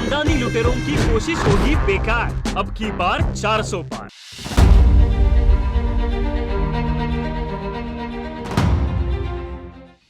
खानदानी लुटेरों की कोशिश होगी बेकार, अब की बार 400 पार।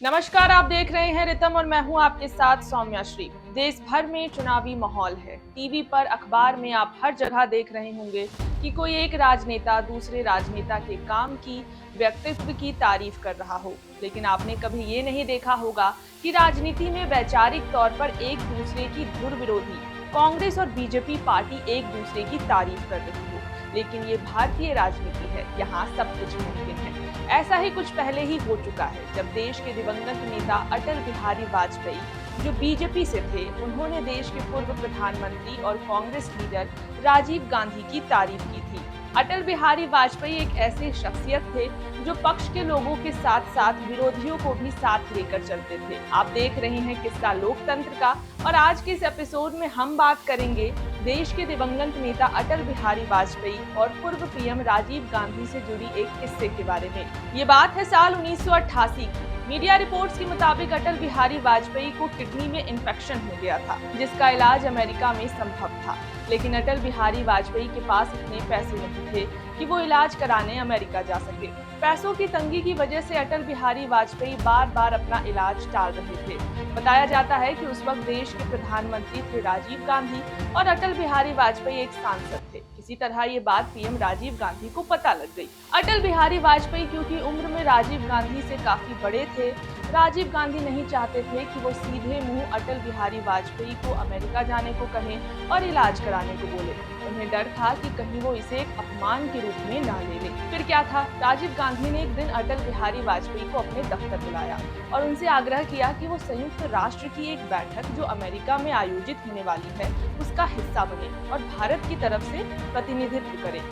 नमस्कार, आप देख रहे हैं रितम और मैं हूं आपके साथ सौम्या श्री। देश भर में चुनावी माहौल है। टीवी पर, अखबार में आप हर जगह देख रहे होंगे कि कोई एक राजनेता दूसरे राजनेता के काम की, व्यक्तित्व की तारीफ कर रहा हो। लेकिन आपने कभी ये नहीं देखा होगा कि राजनीति में वैचारिक तौर पर एक दूसरे की धुर विरोधी कांग्रेस और बीजेपी पार्टी एक दूसरे की तारीफ कर रही हो। लेकिन ये भारतीय राजनीति है, यहाँ सब कुछ मुमकिन है। ऐसा ही कुछ पहले ही हो चुका है, जब देश के दिवंगत नेता अटल बिहारी वाजपेयी जो बीजेपी से थे, उन्होंने देश के पूर्व प्रधानमंत्री और कांग्रेस लीडर राजीव गांधी की तारीफ की थी। अटल बिहारी वाजपेयी एक ऐसे शख्सियत थे जो पक्ष के लोगों के साथ साथ विरोधियों को भी साथ लेकर चलते थे। आप देख रहे हैं किस्सा लोकतंत्र का, और आज के इस एपिसोड में हम बात करेंगे देश के दिवंगत नेता अटल बिहारी वाजपेयी और पूर्व पीएम राजीव गांधी से जुड़ी एक किस्से के बारे में। ये बात है साल 1988 की। मीडिया रिपोर्ट्स के मुताबिक अटल बिहारी वाजपेयी को किडनी में इन्फेक्शन हो गया था, जिसका इलाज अमेरिका में संभव था। लेकिन अटल बिहारी वाजपेयी के पास इतने पैसे नहीं थे कि वो इलाज कराने अमेरिका जा सके। पैसों की तंगी की वजह से अटल बिहारी वाजपेयी बार बार अपना इलाज टाल रहे थे। बताया जाता है कि उस वक्त देश के प्रधानमंत्री थे राजीव गांधी और अटल बिहारी वाजपेयी एक सांसद थे। किसी तरह ये बात पीएम राजीव गांधी को पता लग गई। अटल बिहारी वाजपेयी क्योंकि उम्र में राजीव गांधी से काफी बड़े थे, राजीव गांधी नहीं चाहते थे कि वो सीधे मुंह अटल बिहारी वाजपेयी को अमेरिका जाने को कहें और इलाज कराने को बोले। उन्हें डर था कि कहीं वो इसे एक अपमान के रूप में ना ले ले। फिर क्या था, राजीव गांधी ने एक दिन अटल बिहारी वाजपेयी को अपने दफ्तर बुलाया और उनसे आग्रह किया कि वो संयुक्त राष्ट्र की एक बैठक जो अमेरिका में आयोजित होने वाली है, उसका हिस्सा बने और भारत की तरफ से प्रतिनिधित्व करे।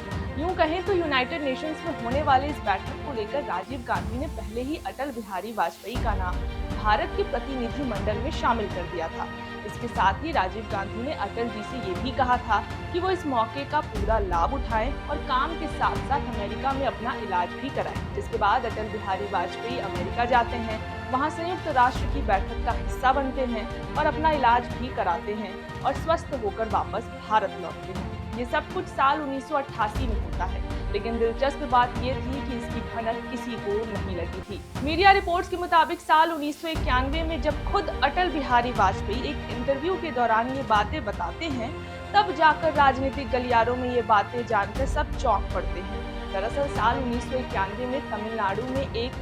यूं कहें तो यूनाइटेड नेशंस में होने वाले इस बैठक को लेकर राजीव गांधी ने पहले ही अटल बिहारी वाजपेयी का नाम भारत के प्रतिनिधि मंडल में शामिल कर दिया था। इसके साथ ही राजीव गांधी ने अटल जी से ये भी कहा था कि वो इस मौके का पूरा लाभ उठाएं और काम के साथ साथ अमेरिका में अपना इलाज भी कराएं। जिसके बाद अटल बिहारी वाजपेयी अमेरिका जाते हैं, वहां संयुक्त राष्ट्र की बैठक का हिस्सा बनते हैं और अपना इलाज भी कराते हैं और स्वस्थ होकर वापस भारत लौटते हैं। ये सब कुछ साल 1988 में होता है। लेकिन दिलचस्प बात ये थी कि इसकी भनक किसी को नहीं लगी थी। मीडिया रिपोर्ट्स के मुताबिक साल 1991 में जब खुद अटल बिहारी वाजपेयी एक इंटरव्यू के दौरान ये बातें बताते हैं, तब जाकर राजनीतिक गलियारों में ये बातें जानकर सब चौंक पड़ते हैं। दरअसल साल 1991 में तमिलनाडु में एक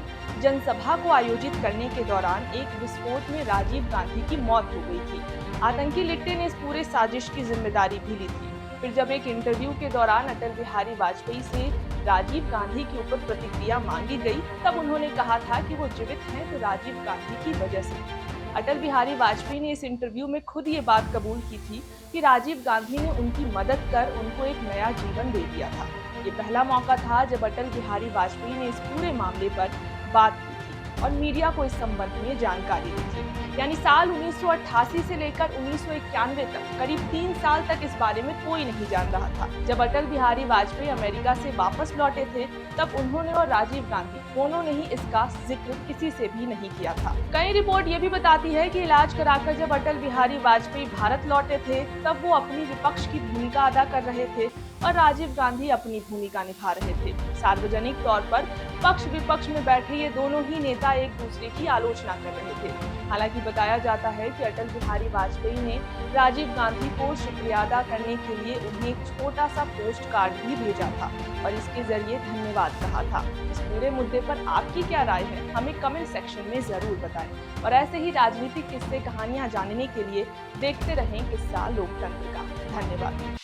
जनसभा को आयोजित करने के दौरान एक विस्फोट में राजीव गांधी की मौत हो गई थी। आतंकी लिट्टे ने इस पूरे साजिश की जिम्मेदारी भी ली थी। फिर जब एक इंटरव्यू के दौरान अटल बिहारी वाजपेयी से राजीव गांधी के ऊपर प्रतिक्रिया मांगी गई, तब उन्होंने कहा था कि वो जीवित हैं तो राजीव गांधी की वजह से। अटल बिहारी वाजपेयी ने इस इंटरव्यू में खुद ये बात कबूल की थी कि राजीव गांधी ने उनकी मदद कर उनको एक नया जीवन दे दिया था। ये पहला मौका था जब अटल बिहारी वाजपेयी ने इस पूरे मामले पर बात की थी और मीडिया को इस संबंध में जानकारी दी थी। यानी साल 1988 से लेकर 1991 तक करीब 3 साल तक इस बारे में कोई नहीं जान रहा था। जब अटल बिहारी वाजपेयी अमेरिका से वापस लौटे थे, तब उन्होंने और राजीव गांधी दोनों ने ही इसका जिक्र किसी से भी नहीं किया था। कई रिपोर्ट ये भी बताती है कि इलाज कराकर जब अटल बिहारी वाजपेयी भारत लौटे थे, तब वो अपनी विपक्ष की भूमिका अदा कर रहे थे और राजीव गांधी अपनी भूमिका निभा रहे थे। सार्वजनिक तौर पर पक्ष विपक्ष में बैठे ये दोनों ही नेता एक दूसरे की आलोचना कर रहे थे। हालांकि बताया जाता है कि अटल बिहारी वाजपेयी ने राजीव गांधी को शुक्रिया अदा करने के लिए उन्हें एक छोटा सा पोस्ट कार्ड भी भेजा था और इसके जरिए धन्यवाद कहा था। इस पूरे मुद्दे पर आपकी क्या राय है, हमें कमेंट सेक्शन में जरूर बताएं। और ऐसे ही राजनीतिक किस्से कहानियां जानने के लिए देखते रहें किस्सा लोकतंत्र का। धन्यवाद।